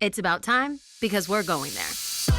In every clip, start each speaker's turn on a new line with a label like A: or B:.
A: It's about time because we're going there.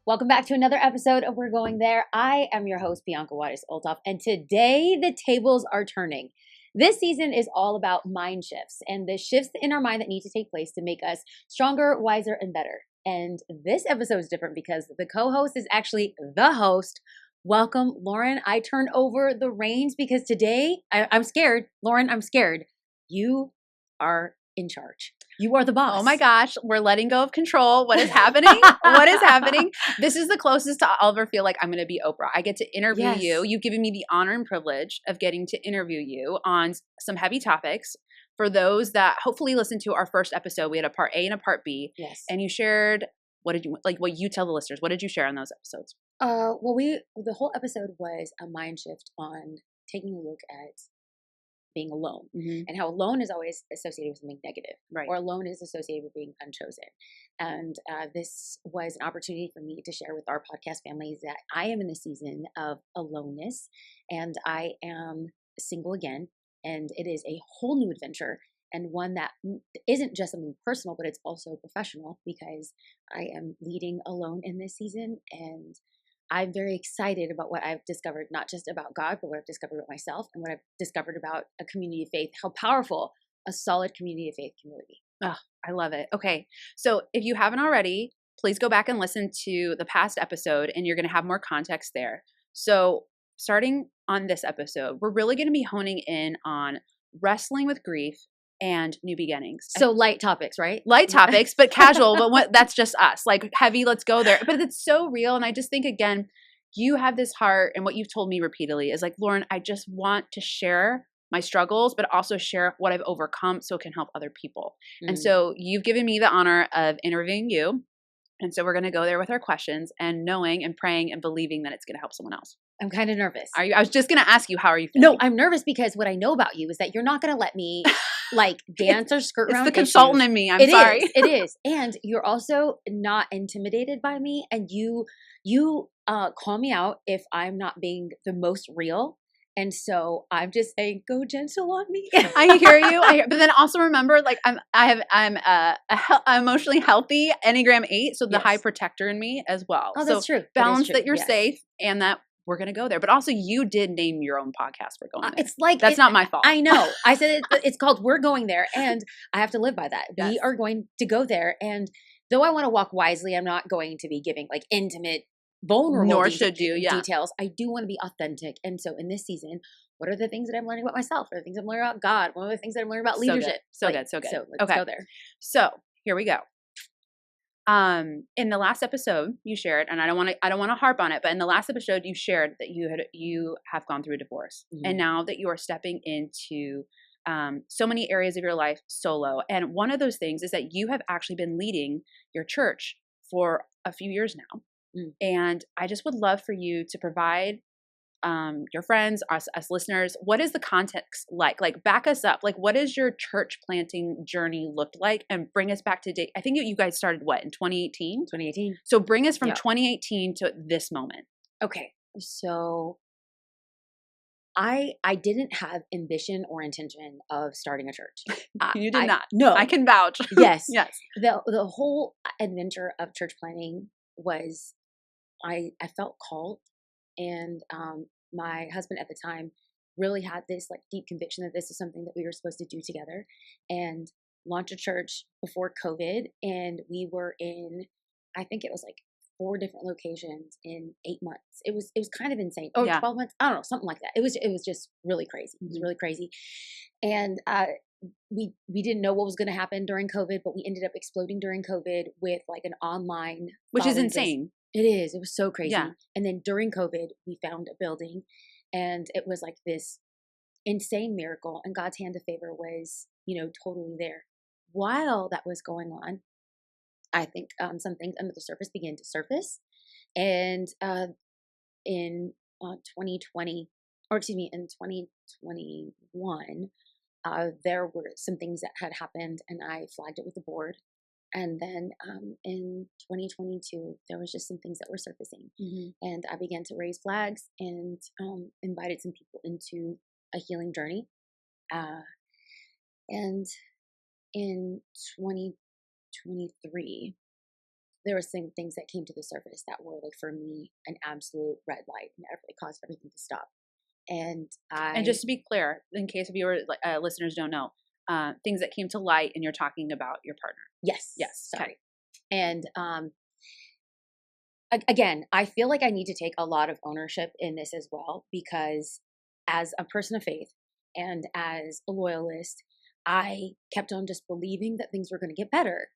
B: Welcome back to another episode of We're Going There. I am your host, Bianca Juarez, and today the tables are turning. This season is all about mind shifts and the shifts in our mind that need to take place to make us stronger, wiser, and better. And this episode is different because the co-host is actually the host. Welcome, Lauren. I turn over the reins because today I'm scared. Lauren, I'm scared. You are in charge. You are the boss.
C: Oh my gosh, we're letting go of control. What is happening? What is happening? This is the closest to I'll ever feel like I'm going to be Oprah. I get to interview you. You've given me the honor and privilege of getting to interview you on some heavy topics. For those that hopefully listened to our first episode, we had a part A and a part B.
B: Yes.
C: And you shared, what you tell the listeners, what did you share on those episodes?
B: The whole episode was a mind shift on taking a look at being alone and how alone is always associated with something negative,
C: right?
B: Or alone is associated with being unchosen. And this was an opportunity for me to share with our podcast families that I am in the season of aloneness and I am single again. And it is a whole new adventure and one that isn't just something personal, but it's also professional because I am leading alone in this season. And I'm very excited about what I've discovered, not just about God, but what I've discovered about myself and what I've discovered about a community of faith, how powerful a solid community of faith can really be.
C: Oh, I love it. Okay. So if you haven't already, please go back and listen to the past episode and you're going to have more context there. So starting on this episode, we're really going to be honing in on wrestling with grief and new beginnings.
B: So light topics, right?
C: Light topics, but casual, but that's just us. Like heavy, let's go there. But it's so real. And I just think, again, you have this heart and what you've told me repeatedly is like, Lauren, I just want to share my struggles, but also share what I've overcome so it can help other people. And so you've given me the honor of interviewing you. And so we're going to go there with our questions and knowing and praying and believing that it's going to help someone else.
B: I'm kind of nervous.
C: Are you? I was just going to ask you, how are you feeling?
B: No, I'm nervous because what I know about you is that you're not going to let me like dance or skirt around.
C: It's the consultant in me. I'm sorry.
B: It is. And you're also not intimidated by me. And you call me out if I'm not being the most real. And so I'm just saying, go gentle on me.
C: I hear you. But then also remember, like I'm emotionally healthy, Enneagram 8, so the high protector in me as well.
B: Oh, that's true.
C: Balance that you're safe and that we're going to go there. But also you did name your own podcast. We're going there.
B: It's like,
C: that's not my fault.
B: I know. I said it's called We're Going There. And I have to live by that.
C: Yes.
B: We are going to go there. And though I want to walk wisely, I'm not going to be giving like intimate, vulnerable details. I do want to be authentic. And so in this season, what are the things that I'm learning about myself? What are the things I'm learning about God? What are the things that I'm learning about leadership?
C: So good.
B: So let's go there.
C: So here we go. In the last episode you shared, and I don't want to harp on it, but in the last episode you shared that you have gone through a divorce, and now that you are stepping into so many areas of your life solo. And one of those things is that you have actually been leading your church for a few years now. And I just would love for you to provide your friends, us listeners, what is the context like? Like back us up. Like what is your church planting journey looked like? And bring us back to date. I think you guys started what, in 2018?
B: 2018.
C: So bring us from 2018 to this moment.
B: Okay. So I didn't have ambition or intention of starting a church.
C: You did not.
B: No.
C: I can vouch.
B: Yes.
C: Yes.
B: The whole adventure of church planting was, I felt called, and my husband at the time really had this like deep conviction that this is something that we were supposed to do together and launch a church before COVID. And we were in, I think it was like 4 different locations in 8 months. It was kind of insane. 12 months. I don't know, something like that. It was just really crazy. It was really crazy. And we didn't know what was going to happen during COVID, but we ended up exploding during COVID with like an online,
C: which is insane.
B: It is. It was so crazy.
C: Yeah.
B: And then during COVID, we found a building, and it was like this insane miracle. And God's hand of favor was, totally there. While that was going on, I think some things under the surface began to surface. And in 2020, or excuse me, in 2021, there were some things that had happened, and I flagged it with the board. And then in 2022, there was just some things that were surfacing. And I began to raise flags and invited some people into a healing journey. And in 2023, there were some things that came to the surface that were like, for me, an absolute red light, and it caused everything to stop. And
C: just to be clear, in case viewers, listeners don't know, things that came to light, and you're talking about your partner.
B: Yes.
C: Sorry.
B: And again, I feel like I need to take a lot of ownership in this as well, because as a person of faith and as a loyalist, I kept on just believing that things were going to get better.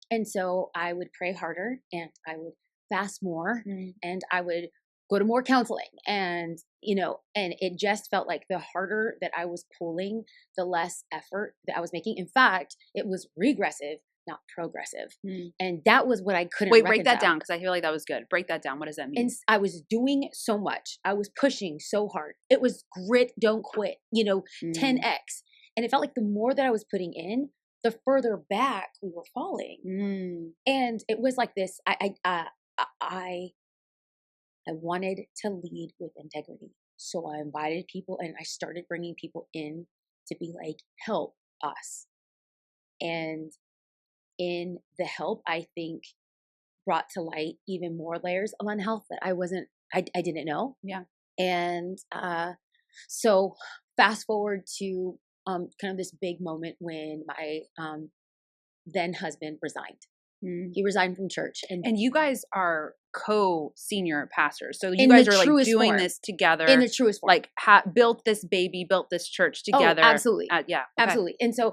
B: And so I would pray harder, and I would fast more, and I would go to more counseling. And, and it just felt like the harder that I was pulling, the less effort that I was making. In fact, it was regressive, not progressive. And that was what I couldn't
C: break that down, because I feel like that was good. Break that down. What does that mean?
B: And I was doing so much. I was pushing so hard. It was grit, don't quit, 10x. And it felt like the more that I was putting in, the further back we were falling. And it was like this. I wanted to lead with integrity. So I invited people, and I started bringing people in to be like, help us. And in the help, I think, brought to light even more layers of unhealth that I didn't know.
C: Yeah.
B: And so fast forward to kind of this big moment when my then husband resigned. He resigned from church. And
C: you guys are co-senior pastors. So you guys are like doing this together.
B: In the truest form.
C: Like built this church together.
B: Oh, absolutely.
C: Yeah. Okay.
B: Absolutely. And so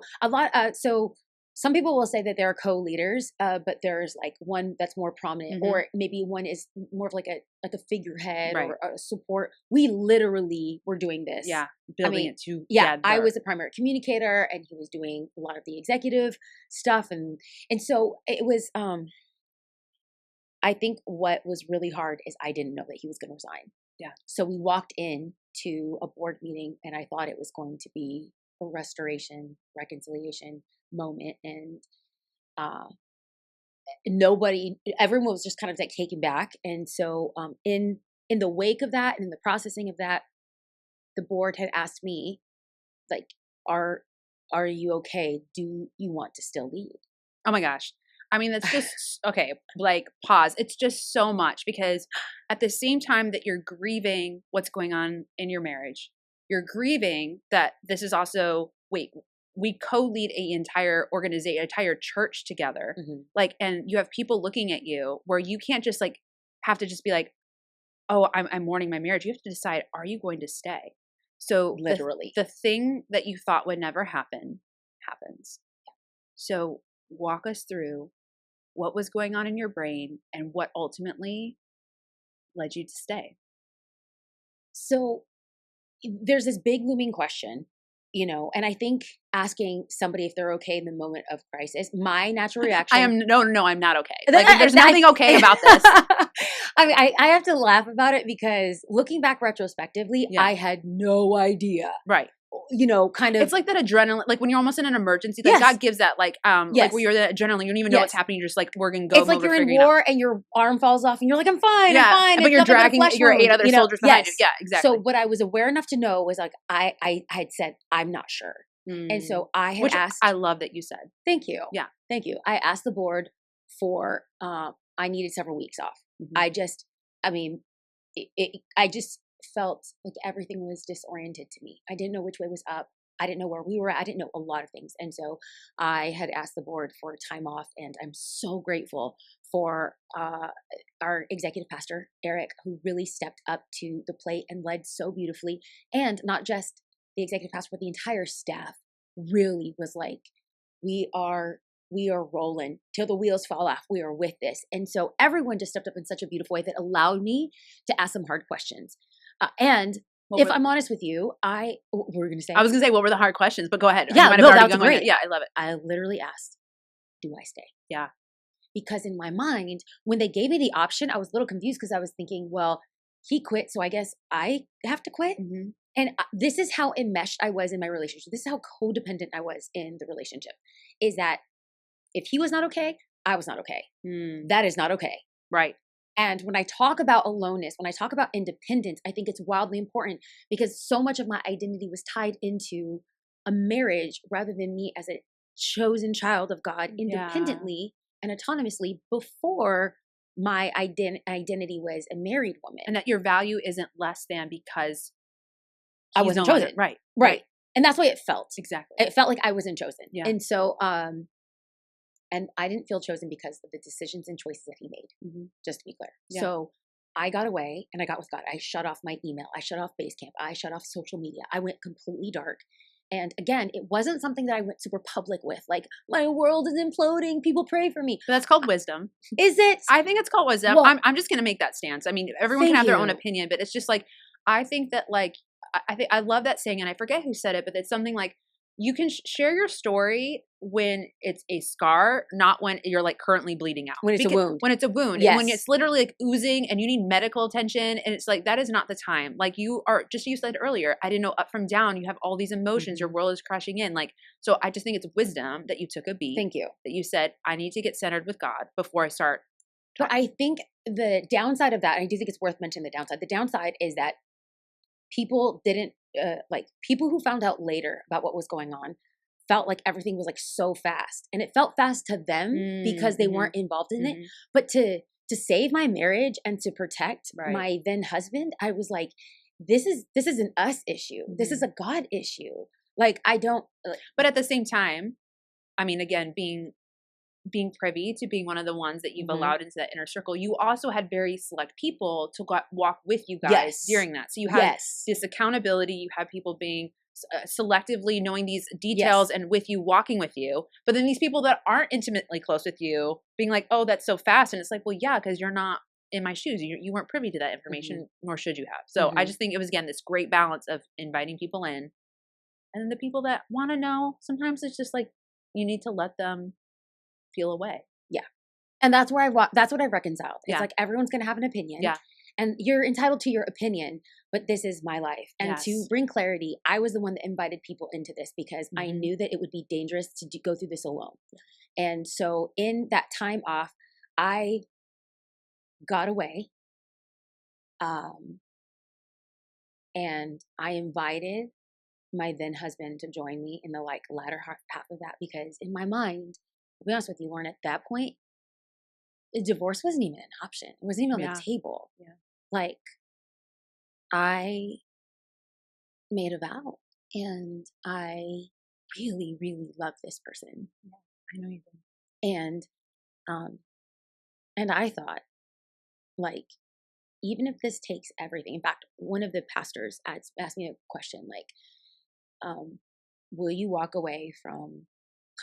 B: so some people will say that they're co-leaders, but there's like one that's more prominent, or maybe one is more of like a figurehead or a support. We literally were doing this.
C: Yeah. Building it together.
B: Yeah. I was the primary communicator, and he was doing a lot of the executive stuff. And so it was, I think what was really hard is I didn't know that he was going to resign.
C: Yeah.
B: So we walked in to a board meeting, and I thought it was going to be a restoration, reconciliation moment. And everyone was just kind of like taken back. And so in the wake of that, and in the processing of that, the board had asked me, like, are you okay? Do you want to still lead?
C: Oh my gosh. I mean, that's just, okay, like pause. It's just so much, because at the same time that you're grieving what's going on in your marriage, you're grieving that this is also, we co-lead a entire organization, entire church together. Like, and you have people looking at you where you can't just like, have to just be like, oh, I'm mourning my marriage. You have to decide, are you going to stay? So
B: literally
C: the thing that you thought would never happen happens. So walk us through what was going on in your brain and what ultimately led you to stay.
B: So there's this big looming question, and I think asking somebody if they're okay in the moment of crisis, my natural reaction.
C: No, I'm not okay. Like, there's nothing okay about this.
B: I mean, I have to laugh about it, because looking back retrospectively, I had no idea.
C: Right.
B: Kind of.
C: It's like that adrenaline, like when you're almost in an emergency, like God gives that, like, like where you're the adrenaline, you don't even know what's happening. You're just like, we're going to go.
B: It's like you're in war and your arm falls off and you're like, I'm fine, I'm fine.
C: But you're dragging your 8 other soldiers behind you. Yeah, exactly.
B: So what I was aware enough to know was like, I had said, I'm not sure. And so I had asked.
C: I love that you said.
B: Thank you.
C: Yeah.
B: Thank you. I asked the board for, I needed several weeks off. I just felt like everything was disoriented to me. I didn't know which way was up. I didn't know where we were at. I didn't know a lot of things. And so I had asked the board for time off, and I'm so grateful for our executive pastor, Eric, who really stepped up to the plate and led so beautifully. And not just the executive pastor, but the entire staff really was like, we are rolling till the wheels fall off. We are with this. And so everyone just stepped up in such a beautiful way that allowed me to ask some hard questions. If I'm honest with you, I was going to say, what
C: were the hard questions? But go ahead.
B: Yeah, no, that was great.
C: Yeah, I love it.
B: I literally asked, do I stay?
C: Yeah.
B: Because in my mind, when they gave me the option, I was a little confused, because I was thinking, well, he quit, so I guess I have to quit. And this is how enmeshed I was in my relationship. This is how codependent I was in the relationship, is that if he was not okay, I was not okay. That is not okay.
C: Right.
B: And when I talk about aloneness, when I talk about independence, I think it's wildly important, because so much of my identity was tied into a marriage rather than me as a chosen child of God independently and autonomously before my identity was a married woman.
C: And that your value isn't less than because
B: I
C: he's
B: wasn't
C: no longer-
B: chosen.
C: Right.
B: And that's the way it felt.
C: Exactly.
B: It felt like I wasn't chosen.
C: Yeah.
B: And so, and I didn't feel chosen because of the decisions and choices that he made, just to be clear.
C: Yeah.
B: So I got away and I got with God. I shut off my email. I shut off Basecamp. I shut off social media. I went completely dark. And again, it wasn't something that I went super public with. Like, my world is imploding. People pray for me.
C: But that's called wisdom.
B: Is it?
C: I think it's called wisdom.
B: Well,
C: I'm just going to make that stance. I mean, everyone can have their own opinion, but it's just like, I think that like, I love that saying, and I forget who said it, but it's something like, you can share your story when it's a scar, not when you're like currently bleeding out.
B: When it's a wound.
C: When it's a wound.
B: Yes.
C: And when it's literally like oozing and you need medical attention. And it's like, that is not the time. Like you said earlier, I didn't know up from down. You have all these emotions. Your world is crashing in. Like, so I just think it's wisdom that you took a beat.
B: Thank you.
C: That you said, I need to get centered with God before I start.
B: But I think the downside of that, and I do think it's worth mentioning the downside is that people didn't, people who found out later about what was going on felt like everything was like so fast, and it felt fast to them because they weren't involved in it. But to save my marriage and to protect my then husband, I was like, this is an us issue. This is a God issue. Like, I don't.
C: But at the same time, I mean, again, being privy to being one of the ones that you've allowed into that inner circle, you also had very select people to walk with you guys during that. So you had this accountability. You had people being selectively knowing these details and with you, walking with you. But then these people that aren't intimately close with you being like, oh, that's so fast. And it's like, well, yeah, because you're not in my shoes. You weren't privy to that information, nor should you have. So I just think it was, again, this great balance of inviting people in. And then the people that want to know, sometimes it's just like, you need to let them feel away.
B: Yeah. And that's where that's what I reconciled. It's like, everyone's going to have an opinion. Yeah. And you're entitled to your opinion, but this is my life. And to bring clarity, I was the one that invited people into this because I knew that it would be dangerous to go through this alone. And so in that time off, I got away. And I invited my then husband to join me in the like latter half of that, because in my mind, to be honest with you, Lauren, at that point, divorce wasn't even an option. It wasn't even on the table. Yeah. Like, I made a vow, and I really, really love this person. Yeah, I know you do. And I thought, like, even if this takes everything. In fact, one of the pastors asked me a question like, will you walk away from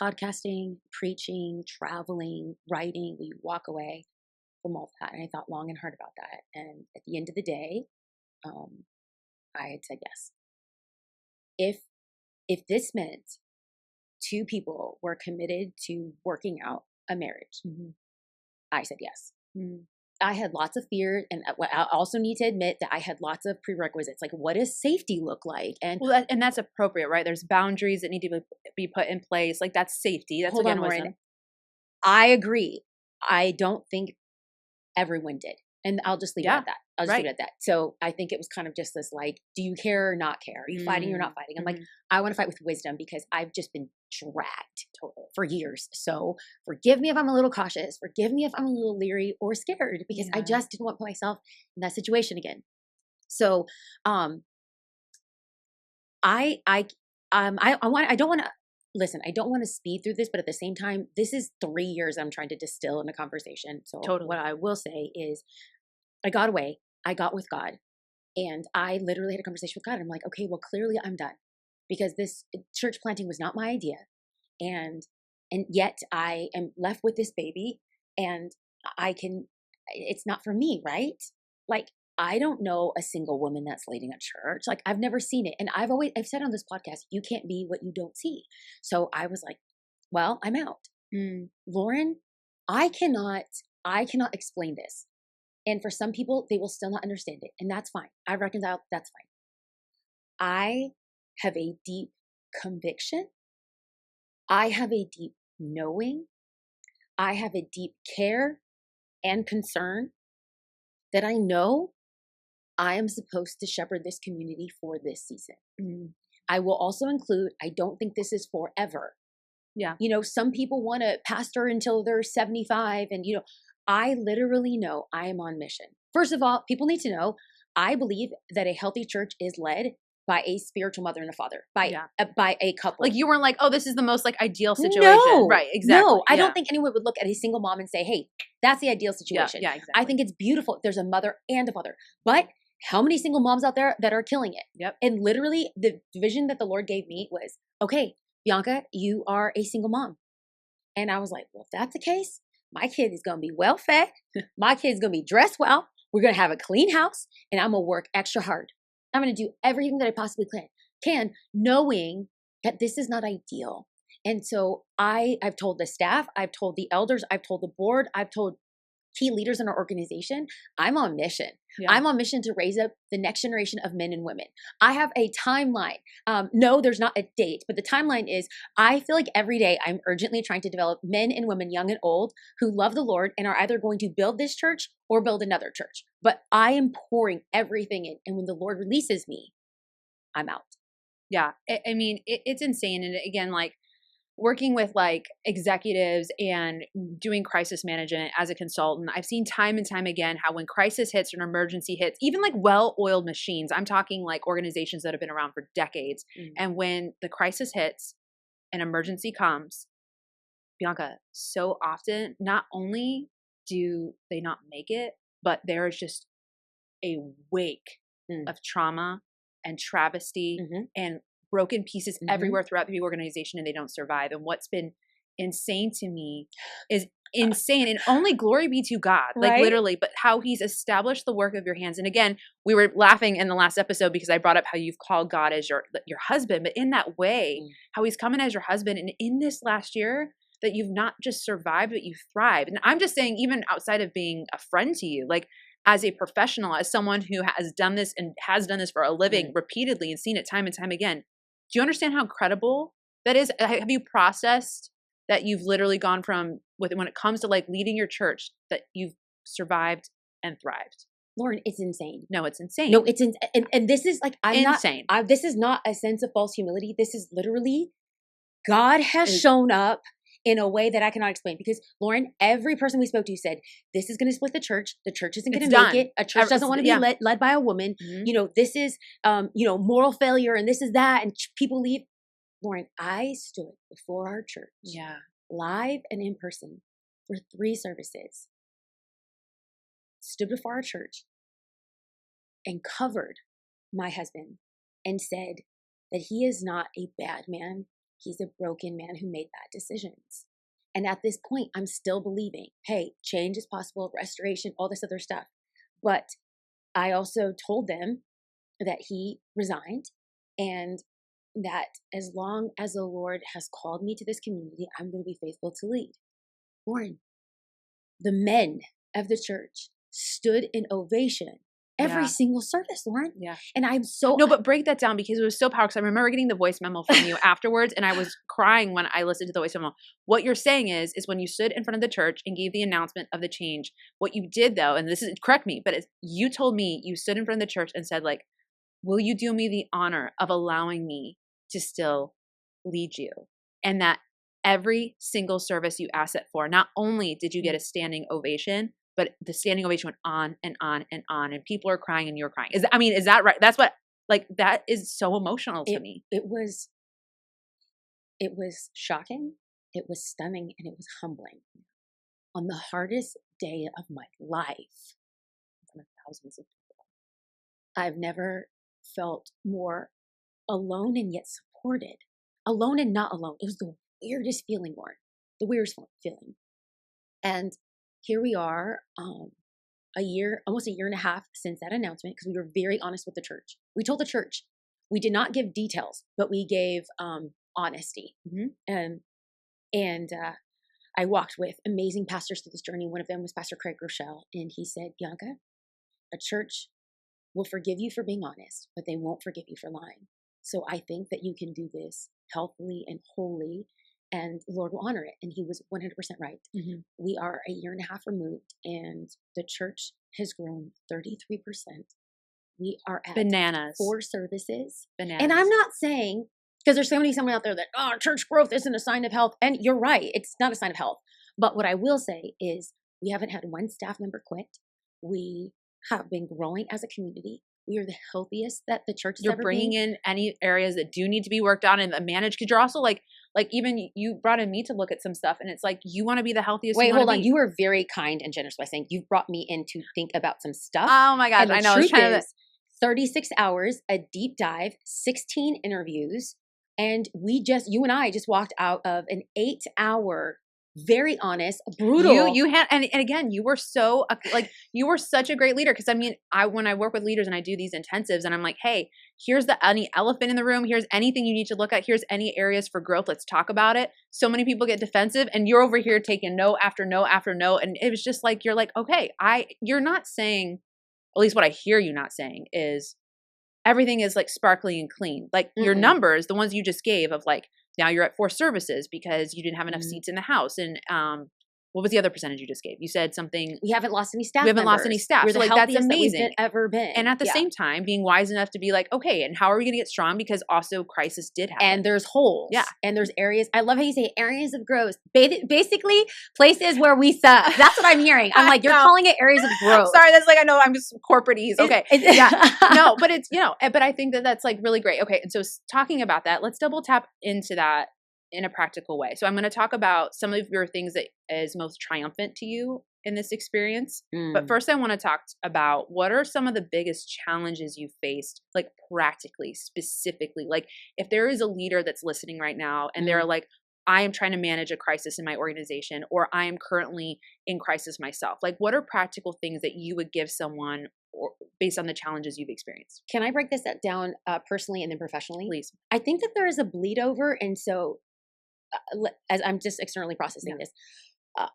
B: podcasting, preaching, traveling, writing? Will you walk away from all of that? And I thought long and hard about that. And at the end of the day, I had said yes. If this meant two people were committed to working out a marriage, I said yes. I had lots of fear, and I also need to admit that I had lots of prerequisites. Like, what does safety look like? And
C: and that's appropriate, right? There's boundaries that need to be put in place. Like, that's safety. That's, again, Lauren.
B: I agree. I don't think everyone did, and I'll just leave it at that. I'll just leave it at that. So I think it was kind of just this like, do you care or not care? Are you fighting or not fighting? I'm like, I want to fight with wisdom because I've just been dragged for years. So forgive me if I'm a little cautious. Forgive me if I'm a little leery or scared, because I just didn't want to put myself in that situation again. So, I don't want to speed through this, but at the same time, this is 3 years I'm trying to distill in a conversation. So what I will say is, I got away, I got with God, and I literally had a conversation with God. I'm like, okay, well, clearly I'm done, because this church planting was not my idea. And yet I am left with this baby, and it's not for me, right? Like, I don't know a single woman that's leading a church. Like, I've never seen it. And I've said on this podcast, you can't be what you don't see. So I was like, well, I'm out. Lauren, I cannot explain this. And for some people, they will still not understand it. And that's fine. I reconcile, that's fine. I have a deep conviction. I have a deep knowing. I have a deep care and concern that I know I am supposed to shepherd this community for this season. I will also include, I don't think this is forever.
C: Yeah.
B: You know, some people want to pastor until they're 75. And, you know, I literally know I am on mission. First of all, people need to know, I believe that a healthy church is led by a spiritual mother and a father, by a couple.
C: Like you weren't like, oh, this is the most like ideal situation.
B: No,
C: right, exactly.
B: No, I don't think anyone would look at a single mom and say, hey, that's the ideal situation.
C: Yeah, exactly.
B: I think it's beautiful. There's a mother and a father. But how many single moms out there that are killing it?
C: Yep.
B: And literally the vision that the Lord gave me was, okay, Bianca, you are a single mom. And I was like, well, if that's the case, my kid is going to be well fed. My kid's going to be dressed well. We're going to have a clean house, and I'm going to work extra hard. I'm going to do everything that I possibly can, knowing that this is not ideal. And so I've told the staff, I've told the elders, I've told the board, I've told key leaders in our organization, I'm on mission. Yeah. I'm on mission to raise up the next generation of men and women. I have a timeline. No, there's not a date, but the timeline is, I feel like every day I'm urgently trying to develop men and women, young and old, who love the Lord and are either going to build this church or build another church. But I am pouring everything in. And when the Lord releases me, I'm out.
C: Yeah. I mean, it's insane. And again, like, working with like executives and doing crisis management as a consultant, I've seen time and time again how when crisis hits or an emergency hits, even like well-oiled machines, I'm talking like organizations that have been around for decades. And when the crisis hits, an emergency comes, Bianca, so often, not only do they not make it, but there is just a wake of trauma and travesty and broken pieces everywhere throughout the organization, and they don't survive. And what's been insane to me is insane, and only glory be to God, like literally, but how he's established the work of your hands. And again, we were laughing in the last episode because I brought up how you've called God as your husband, but in that way, how he's coming as your husband. And in this last year, that you've not just survived, but you thrived. And I'm just saying, even outside of being a friend to you, like as a professional, as someone who has done this and has done this for a living repeatedly and seen it time and time again, do you understand how incredible that is? Have you processed that you've literally gone from, when it comes to like leading your church, that you've survived and thrived?
B: Lauren, it's insane.
C: No, it's insane.
B: No, it's and this is like,
C: insane.
B: This is not a sense of false humility. This is literally, God has shown up in a way that I cannot explain. Because Lauren, every person we spoke to said, this is going to split the church. The church isn't going to make it. A church doesn't want to be led by a woman. You know, this is, moral failure, and this is that. And people leave. Lauren, I stood before our church, live and in person, for 3 services. Stood before our church and covered my husband and said that he is not a bad man. He's a broken man who made bad decisions. And at this point, I'm still believing, hey, change is possible, restoration, all this other stuff. But I also told them that he resigned, and that as long as the Lord has called me to this community, I'm going to be faithful to lead. Lauren, the men of the church stood in ovation every single service, Lauren. Yeah. And I'm so...
C: No, but break that down, because it was so powerful. Because I remember getting the voice memo from you afterwards, and I was crying when I listened to the voice memo. What you're saying is when you stood in front of the church and gave the announcement of the change, what you did though, and this is, correct me, but you told me you stood in front of the church and said, like, will you do me the honor of allowing me to still lead you? And that every single service you asked it for, not only did you get a standing ovation, but the standing ovation went on and on and on, and people are crying and you're crying. Is that right? That's what, like, that is so emotional to me.
B: It was shocking, it was stunning, and it was humbling. On the hardest day of my life, in front of thousands of people, I've never felt more alone and yet supported. Alone and not alone. It was the weirdest feeling, Lauren. The weirdest feeling. And here we are, almost a year and a half since that announcement, because we were very honest with the church. We told the church, we did not give details, but we gave honesty. And I walked with amazing pastors through this journey. One of them was Pastor Craig Rochelle, and he said, Bianca, a church will forgive you for being honest, but they won't forgive you for lying. So I think that you can do this healthily and wholly, and the Lord will honor it. And he was 100% right. We are a year and a half removed, and the church has grown 33%. We are at
C: Bananas.
B: 4 services.
C: Bananas.
B: And I'm not saying, because there's someone out there that, oh, church growth isn't a sign of health. And you're right. It's not a sign of health. But what I will say is we haven't had one staff member quit. We have been growing as a community. We are the healthiest that the church has
C: You're
B: ever
C: bringing
B: been.
C: in any areas that do need to be worked on and managed, because you're also like even you brought in me to look at some stuff, and it's like you want to be the healthiest.
B: Wait, hold on.
C: Be.
B: You were very kind and generous by saying you brought me in to think about some stuff.
C: Oh my gosh,
B: And the
C: I know.
B: truth is, 36 hours, a deep dive, 16 interviews, and you and I just walked out of an 8-hour, very honest, brutal.
C: You had, and again, you were so you were such a great leader. Because I mean, when I work with leaders and I do these intensives, and I'm like, hey, here's any elephant in the room. Here's anything you need to look at. Here's any areas for growth. Let's talk about it. So many people get defensive, and you're over here taking no after no after no, and it was just like you're like, okay, you're not saying, at least what I hear you not saying is everything is like sparkly and clean. Like your numbers, the ones you just gave of like, now you're at 4 services because you didn't have enough seats in the house. And what was the other percentage you just gave? You said something.
B: We haven't lost any staff.
C: We haven't lost any staff.
B: We're
C: so
B: the
C: like that's
B: healthiest
C: amazing.
B: That we've ever been.
C: And at the same time, being wise enough to be like, okay, and how are we going to get strong? Because also crisis did happen.
B: And there's holes.
C: Yeah.
B: And there's areas. I love how you say areas of growth. Basically, places where we suck. That's what I'm hearing. I'm like, you're calling it areas of growth.
C: Sorry, that's like, I know I'm just corporate-ese. Okay. No, but it's, but I think that's like really great. Okay. And so talking about that, let's double tap into that in a practical way. So I'm going to talk about some of your things that is most triumphant to you in this experience. But first I want to talk about what are some of the biggest challenges you faced, like practically, specifically, like if there is a leader that's listening right now and they're like, I am trying to manage a crisis in my organization, or I am currently in crisis myself. Like what are practical things that you would give someone or based on the challenges you've experienced?
B: Can I break this down personally and then professionally?
C: Please.
B: I think that there is a bleed over. And so as I'm just externally processing this,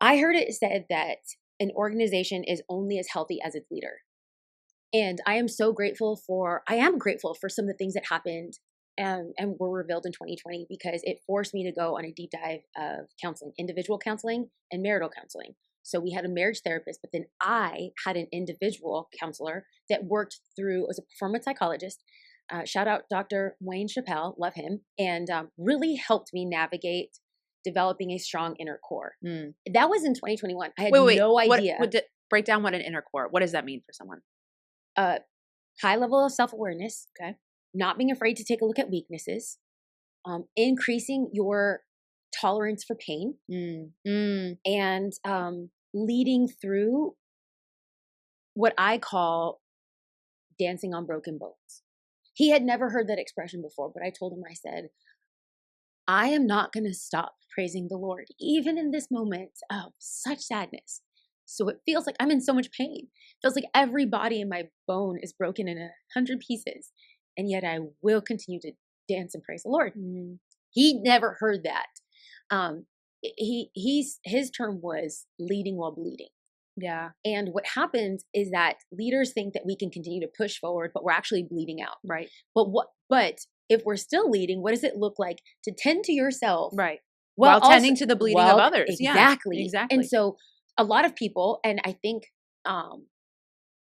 B: I heard it said that an organization is only as healthy as its leader. And I am grateful for some of the things that happened and were revealed in 2020, because it forced me to go on a deep dive of counseling, individual counseling and marital counseling. So we had a marriage therapist, but then I had an individual counselor that worked through, as a performance psychologist. Shout out Dr. Wayne Chappelle, love him, and really helped me navigate developing a strong inner core. That was in 2021. I had no idea.
C: Break down what an inner core, what does that mean for someone?
B: High level of self-awareness.
C: Okay.
B: Not being afraid to take a look at weaknesses, increasing your tolerance for pain, and leading through what I call dancing on broken bones. He had never heard that expression before, but I told him, I said, I am not going to stop praising the Lord, even in this moment of such sadness. So it feels like I'm in so much pain. It feels like every body in my bone is broken in 100 pieces. And yet I will continue to dance and praise the Lord. He never heard that. His term was leading while bleeding.
C: Yeah.
B: And what happens is that leaders think that we can continue to push forward, but we're actually bleeding out.
C: Right.
B: But if we're still leading, what does it look like to tend to yourself?
C: Right. While tending to the bleeding of others.
B: Exactly.
C: Yeah, exactly.
B: And so a lot of people, and I think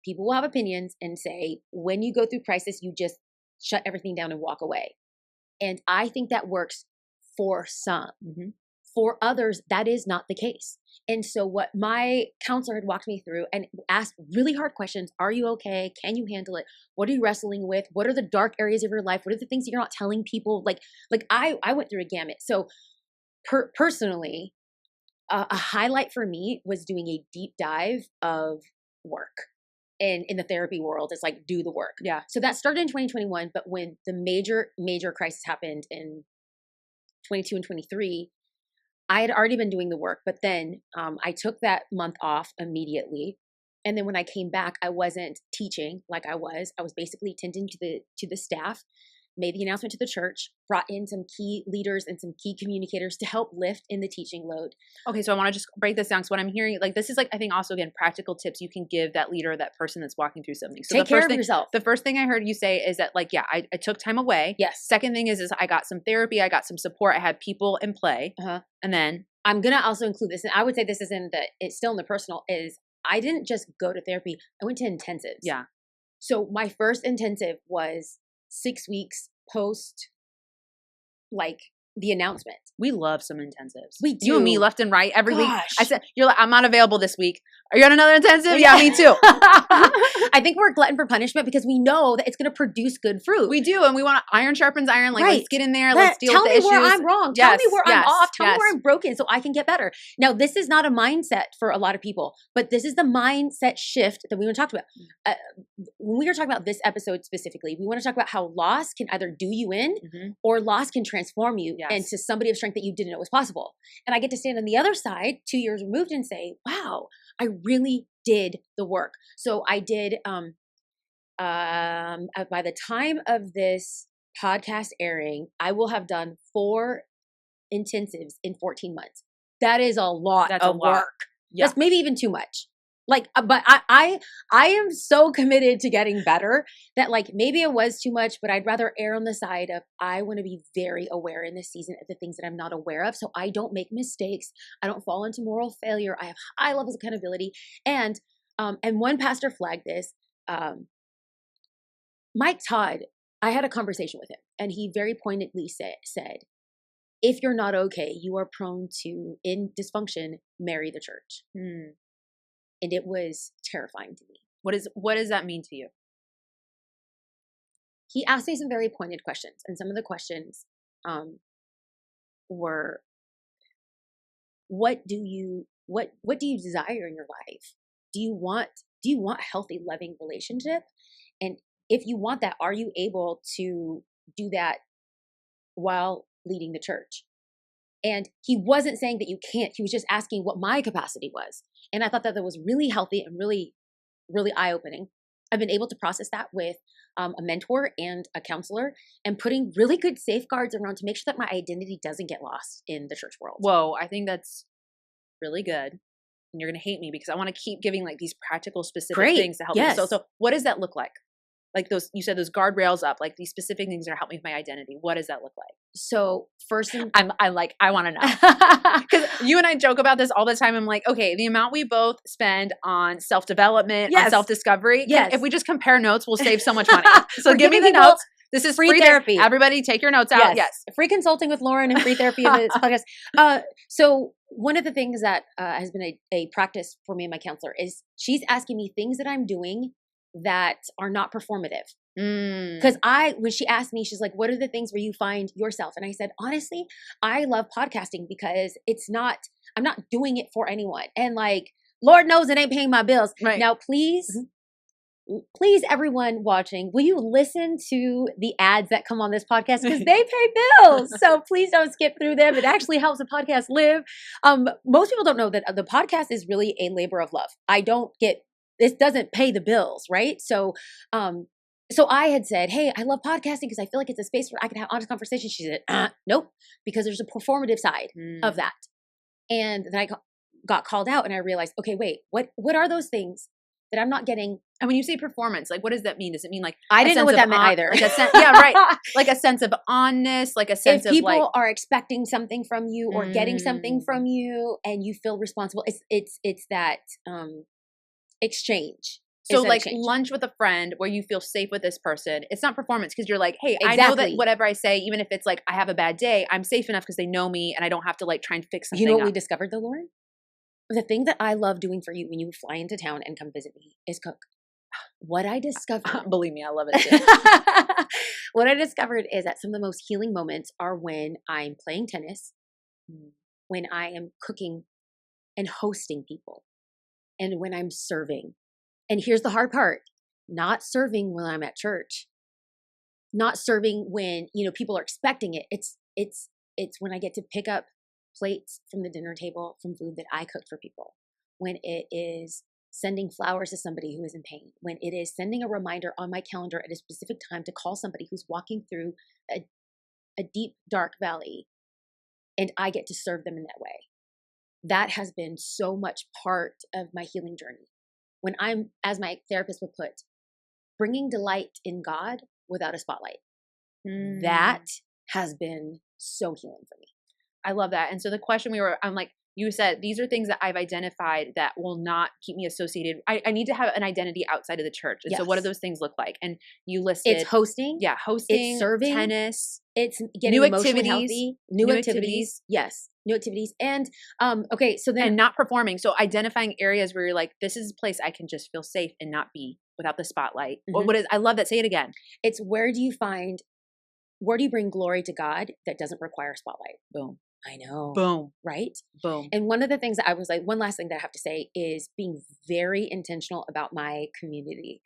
B: people will have opinions and say, when you go through crisis, you just shut everything down and walk away. And I think that works for some. For others, that is not the case. And so what my counselor had walked me through and asked really hard questions. Are you okay? Can you handle it? What are you wrestling with? What are the dark areas of your life? What are the things that you're not telling people? Like I went through a gamut. So personally, a highlight for me was doing a deep dive of work. And in the therapy world, it's like, do the work.
C: Yeah.
B: So that started in 2021. But when the major crisis happened in 22 and 23, I had already been doing the work, but then I took that month off immediately. And then when I came back, I wasn't teaching like I was. I was basically tending to the staff, made the announcement to the church, brought in some key leaders and some key communicators to help lift in the teaching load.
C: Okay, so I want to just break this down. So what I'm hearing, like this is like, I think also again, practical tips you can give that leader, that person that's walking through something. So
B: take care of yourself.
C: The first thing I heard you say is that like, yeah, I took time away.
B: Yes.
C: Second thing is I got some therapy, I got some support, I had people in play. And then
B: I'm going to also include this, and I would say this is it's still in the personal, is I didn't just go to therapy. I went to intensives.
C: Yeah.
B: So my first intensive was 6 weeks post, like, the announcement.
C: We love some intensives.
B: We do.
C: You and me left and right every week.
B: Gosh.
C: I said, you're like, I'm not available this week. Are you on another intensive? Yeah, me too.
B: I think we're a glutton for punishment because we know that it's going to produce good fruit.
C: We do. And we want iron sharpens iron. Like,
B: Right.
C: let's get in there. Let's deal with the issues.
B: Tell me where I'm wrong. Tell me where I'm off. Tell me
C: yes.
B: where I'm broken so I can get better. Now, this is not a mindset for a lot of people, but this is the mindset shift that we want to talk about. When we were talking about this episode specifically, we want to talk about how loss can either do you in or loss can transform you into somebody of strength that you didn't know was possible. And I get to stand on the other side, 2 years removed, and say, wow, I really did the work. So I did, by the time of this podcast airing, I will have done 4 intensives in 14 months. That is a lot of work. Yeah. That's maybe even too much. Like, but I am so committed to getting better that, like, maybe it was too much, but I'd rather err on the side of I want to be very aware in this season of the things that I'm not aware of, so I don't make mistakes. I don't fall into moral failure. I have high levels of accountability. And one pastor flagged this. Mike Todd, I had a conversation with him, and he very pointedly said, if you're not okay, you are prone to, in dysfunction, marry the church. And it was terrifying to me.
C: What does that mean to you?
B: He asked me some very pointed questions, and some of the questions were, what do you desire in your life? Do you want a healthy, loving relationship? And if you want that, are you able to do that while leading the church? And he wasn't saying that you can't. He was just asking what my capacity was. And I thought that was really healthy and really, really eye-opening. I've been able to process that with a mentor and a counselor, and putting really good safeguards around to make sure that my identity doesn't get lost in the church world.
C: Whoa, I think that's really good. And you're going to hate me because I want to keep giving like these practical, specific things to help me. So what does that look like? Like you said those guardrails up, like these specific things that are helping with my identity. What does that look like?
B: So first,
C: I want to know. Because you and I joke about this all the time. I'm like, okay, the amount we both spend on self-development, on self-discovery, if we just compare notes, we'll save so much money. So give me the notes. This is free therapy. Everybody take your notes out. Yes.
B: Free consulting with Lauren and free therapy of this podcast. So one of the things that has been a practice for me and my counselor is she's asking me things that I'm doing that are not performative. Because when she asked me, she's like, what are the things where you find yourself? And I said, honestly, I love podcasting because I'm not doing it for anyone. And like, Lord knows it ain't paying my bills. Right. Now, please, everyone watching, will you listen to the ads that come on this podcast? Because they pay bills. So please don't skip through them. It actually helps the podcast live. Most people don't know that the podcast is really a labor of love. This doesn't pay the bills, right? So I had said, hey, I love podcasting because I feel like it's a space where I can have honest conversation. She said, nope, because there's a performative side of that. And then I got called out and I realized, okay, wait, what are those things that I'm not getting?
C: And when you say performance, like what does that mean? Does it mean like
B: I didn't know what that meant either?
C: Like yeah, right. Like a sense of honest, like a sense of like,
B: if people are expecting something from you or getting something from you and you feel responsible, it's that exchange.
C: So like lunch with a friend where you feel safe with this person. It's not performance because you're like, hey, I know that whatever I say, even if it's like I have a bad day, I'm safe enough because they know me and I don't have to like try and fix something.
B: You know what we discovered though, Lauren? The thing that I love doing for you when you fly into town and come visit me is cook. What I discovered,
C: believe me, I love it too.
B: What I discovered is that some of the most healing moments are when I'm playing tennis, when I am cooking and hosting people, and when I'm serving. And here's the hard part, not serving when I'm at church, not serving when, people are expecting it. It's when I get to pick up plates from the dinner table from food that I cooked for people, when it is sending flowers to somebody who is in pain, when it is sending a reminder on my calendar at a specific time to call somebody who's walking through a deep, dark valley, and I get to serve them in that way. That has been so much part of my healing journey. When I'm, as my therapist would put, bringing delight in God without a spotlight. That has been so healing for me.
C: I love that. And so the question I'm like, you said these are things that I've identified that will not keep me associated. I need to have an identity outside of the church. And so what do those things look like? And you listed
B: it's hosting.
C: Yeah, hosting,
B: it's serving,
C: tennis,
B: it's getting
C: new
B: emotionally
C: activities,
B: healthy, new activities. Yes, new activities. And okay, so then
C: and not performing. So identifying areas where you're like, this is a place I can just feel safe and not be without the spotlight. Or what is, I love that. Say it again.
B: It's where do you bring glory to God that doesn't require a spotlight?
C: Boom.
B: I know.
C: Boom.
B: Right?
C: Boom.
B: And one of the things that I was like, one last thing that I have to say is being very intentional about my community.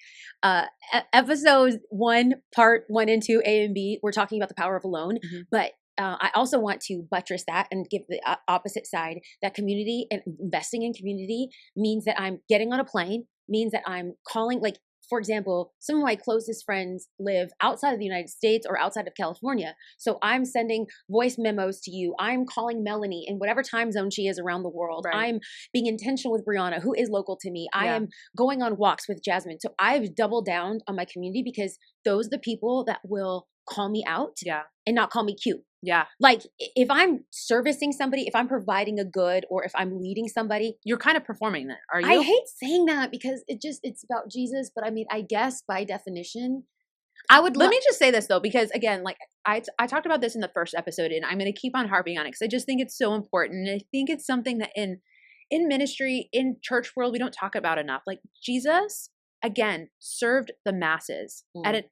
B: Episode 1, part 1 and 2, A and B, we're talking about the power of alone, but I also want to buttress that and give the opposite side, that community and investing in community means that I'm getting on a plane, means that I'm calling, like, for example, some of my closest friends live outside of the United States or outside of California. So I'm sending voice memos to you. I'm calling Melanie in whatever time zone she is around the world.
C: Right.
B: I'm being intentional with Brianna, who is local to me. I am going on walks with Jasmine. So I've doubled down on my community because those are the people that will call me out and not call me cute.
C: Yeah.
B: Like if I'm servicing somebody, if I'm providing a good, or if I'm leading somebody,
C: you're kind of performing that. Are you?
B: I hate saying that because it's about Jesus. But I mean, I guess by definition, I would.
C: Let me just say this though, because again, like I talked about this in the first episode, and I'm going to keep on harping on it because I just think it's so important. And I think it's something that in ministry, in church world, we don't talk about enough. Like Jesus, again, served the masses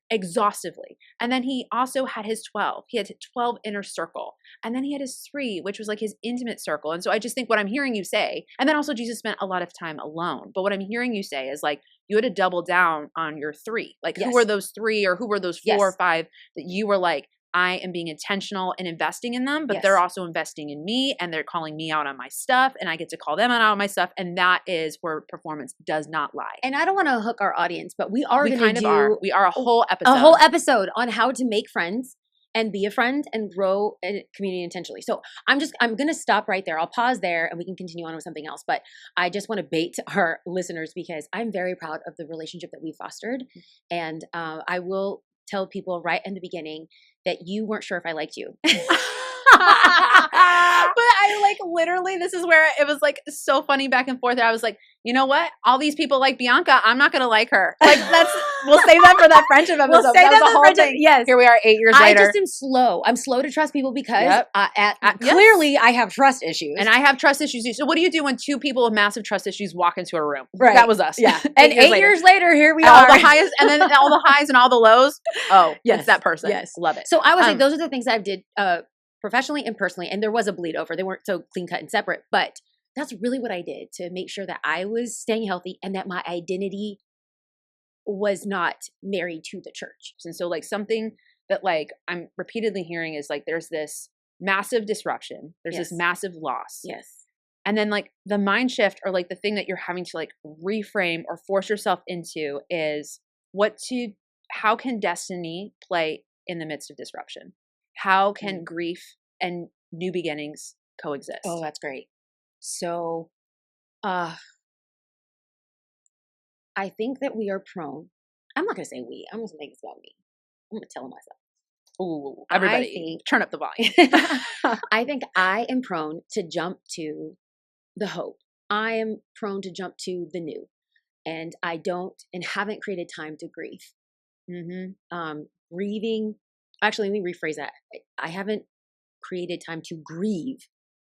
C: exhaustively. And then he also had his 12. He had 12 inner circle. And then he had his 3, which was like his intimate circle. And so I just think what I'm hearing you say, and then also Jesus spent a lot of time alone. But what I'm hearing you say is like, you had to double down on your 3. Like who were those 3 or who were those 4 or 5 that you were like, I am being intentional in investing in them, but they're also investing in me and they're calling me out on my stuff and I get to call them out on my stuff. And that is where performance does not lie.
B: And I don't want to hook our audience, but we are going to do
C: we are a whole episode.
B: A whole episode on how to make friends and be a friend and grow a community intentionally. So I'm going to stop right there. I'll pause there and we can continue on with something else. But I just want to bait our listeners because I'm very proud of the relationship that we fostered. And I will tell people right in the beginning that you weren't sure if I liked you.
C: But I like literally, this is where it was like so funny back and forth. I was like, you know what? All these people like Bianca. I'm not going to like her. Like we'll save that for that friendship episode.
B: We'll save that
C: was
B: for the friendship. Yes.
C: Here we are 8 years later.
B: I just am slow. I'm slow to trust people because clearly I have trust issues.
C: And I have trust issues. So what do you do when 2 people with massive trust issues walk into a room?
B: Right.
C: That was us.
B: Yeah. And 8 years later, here we are.
C: All the highest, and then all the highs and all the lows. Oh, yes. It's that person.
B: Yes.
C: Love it.
B: So I was like, those are the things that I did professionally and personally. And there was a bleed over. They weren't so clean cut and separate, but that's really what I did to make sure that I was staying healthy and that my identity was not married to the church.
C: And so like something that like I'm repeatedly hearing is like, there's this massive disruption. There's this massive loss.
B: Yes.
C: And then like the mind shift or like the thing that you're having to like reframe or force yourself into is how can destiny play in the midst of disruption? How can grief and new beginnings coexist?
B: Oh, that's great. So, I think that we are prone. I'm not going to say we. I'm going to make this about me. I'm going to tell myself.
C: Ooh, everybody, turn up the volume.
B: I think I am prone to jump to the hope. I am prone to jump to the new. And I don't and haven't created time to grieve. Grieving. Actually, let me rephrase that. I haven't created time to grieve.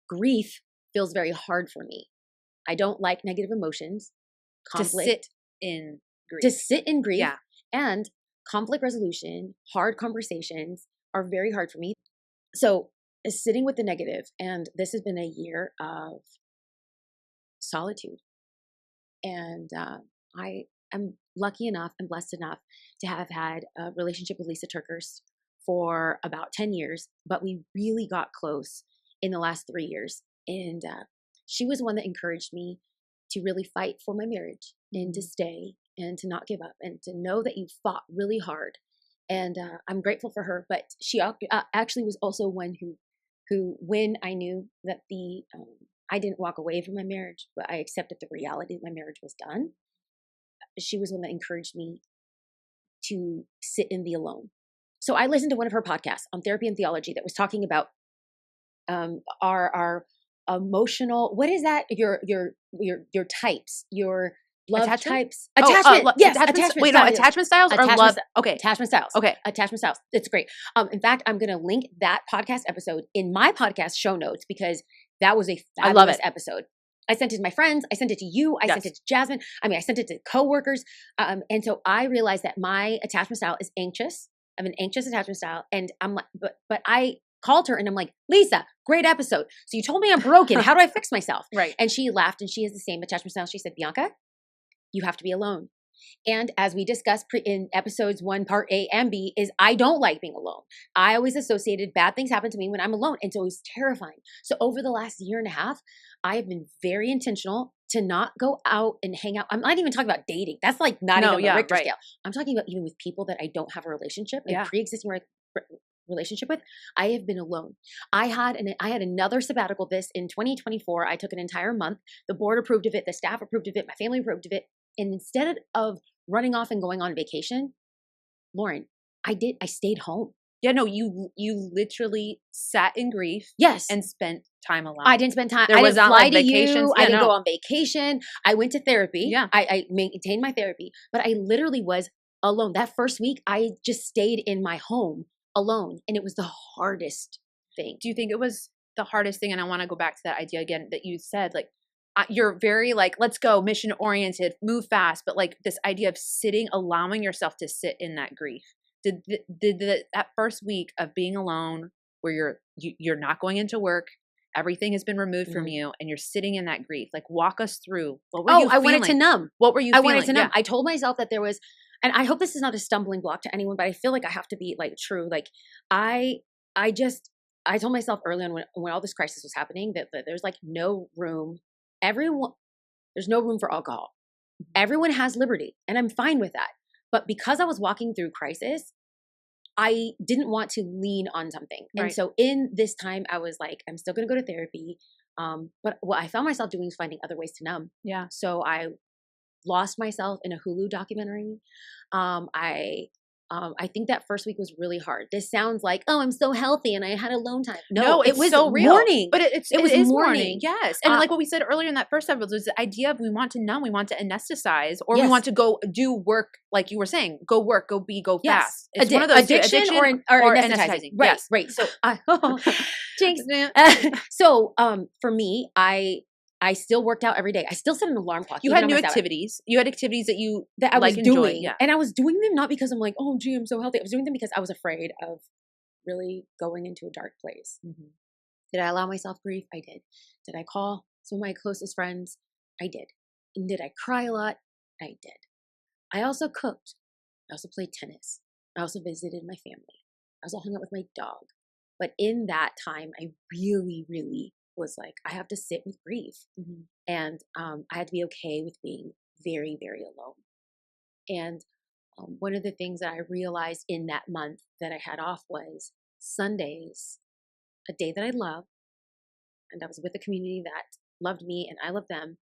B: Grief feels very hard for me. I don't like negative emotions. Conflict.
C: To sit in grief.
B: To sit in grief.
C: Yeah.
B: And conflict resolution, hard conversations are very hard for me. So sitting with the negative, and this has been a year of solitude. And I am lucky enough and blessed enough to have had a relationship with Lisa Turkers for about 10 years, but we really got close in the last 3 years. And she was one that encouraged me to really fight for my marriage and to stay and to not give up and to know that you fought really hard. And I'm grateful for her, but she actually was also one who when I knew that I didn't walk away from my marriage, but I accepted the reality that my marriage was done. She was one that encouraged me to sit in the alone. So I listened to one of her podcasts on therapy and theology that was talking about our emotional, what is that? Your types, your love types.
C: Attachment.
B: Yes.
C: Attachment. Wait,
B: styles.
C: no, attachment styles or
B: Attachment
C: love.
B: st-
C: Okay.
B: Attachment styles.
C: Okay.
B: Attachment styles. It's great. In fact, I'm going to link that podcast episode in my podcast show notes because that was a fabulous episode. I sent it to my friends. I sent it to you. I sent it to Jasmine. I mean, I sent it to coworkers. And so I realized that my attachment style is anxious. I have an anxious attachment style. And I'm like, but I called her and I'm like, Lisa, great episode. So you told me I'm broken. How do I fix myself?
C: Right.
B: And she laughed and she has the same attachment style. She said, Bianca, you have to be alone. And as we discussed in episodes 1, part A and B, is I don't like being alone. I always associated bad things happen to me when I'm alone. And so it was terrifying. So over the last year and a half, I have been very intentional to not go out and hang out. I'm not even talking about dating. That's like not even the Richter scale. I'm talking about even with people that I don't have a relationship, a pre-existing relationship with. I have been alone. I had another sabbatical in 2024. I took an entire month. The board approved of it. The staff approved of it. My family approved of it. And instead of running off and going on vacation, Lauren, I stayed home.
C: Yeah, no, you literally sat in grief.
B: Yes.
C: And spent time alone.
B: I didn't spend time.
C: There
B: I
C: was
B: didn't
C: not
B: fly
C: like
B: to
C: vacations.
B: you. I didn't go on vacation. I went to therapy.
C: Yeah.
B: I maintained my therapy. But I literally was alone. That first week, I just stayed in my home alone. And it was the hardest thing.
C: Do you think it was the hardest thing? And I want to go back to that idea again that you said, like, you're very like, let's go, mission oriented, move fast. But like this idea of sitting, allowing yourself to sit in that grief. Did that first week of being alone where you're not going into work, everything has been removed from you and you're sitting in that grief, like walk us through. What were you feeling?
B: I wanted to numb.
C: What were you feeling?
B: I wanted to numb. I told myself that there was, and I hope this is not a stumbling block to anyone, but I feel like I have to be like true. Like I told myself early on when all this crisis was happening that there's like no room. There's no room for alcohol. Everyone has liberty and I'm fine with that. But because I was walking through crisis, I didn't want to lean on something. Right. And so in this time, I was like, I'm still going to go to therapy. But what I found myself doing is finding other ways to numb. Yeah. So I lost myself in a Hulu documentary. I think that first week was really hard. This sounds like, oh, I'm so healthy and I had alone time. No, it was so real. Mourning.
C: But it is mourning. Yes. And like what we said earlier in that first episode was the idea of we want to numb, we want to anesthetize, or we want to go do work, like you were saying, go work, go be, go fast. It's one of those addiction or anesthetizing.
B: Right,
C: yes.
B: right. So, jinx. So for me, I still worked out every day. I still set an alarm clock.
C: You had new activities. You had activities that
B: I was doing. Yeah. And I was doing them not because I'm like, oh, gee, I'm so healthy. I was doing them because I was afraid of really going into a dark place. Mm-hmm. Did I allow myself grief? I did. Did I call some of my closest friends? I did. And did I cry a lot? I did. I also cooked. I also played tennis. I also visited my family. I also hung out with my dog. But in that time, I really, really was like, I have to sit with grief. Mm-hmm. And I had to be okay with being very, very alone. And one of the things that I realized in that month that I had off was Sundays, a day that I love, and I was with a community that loved me and I loved them,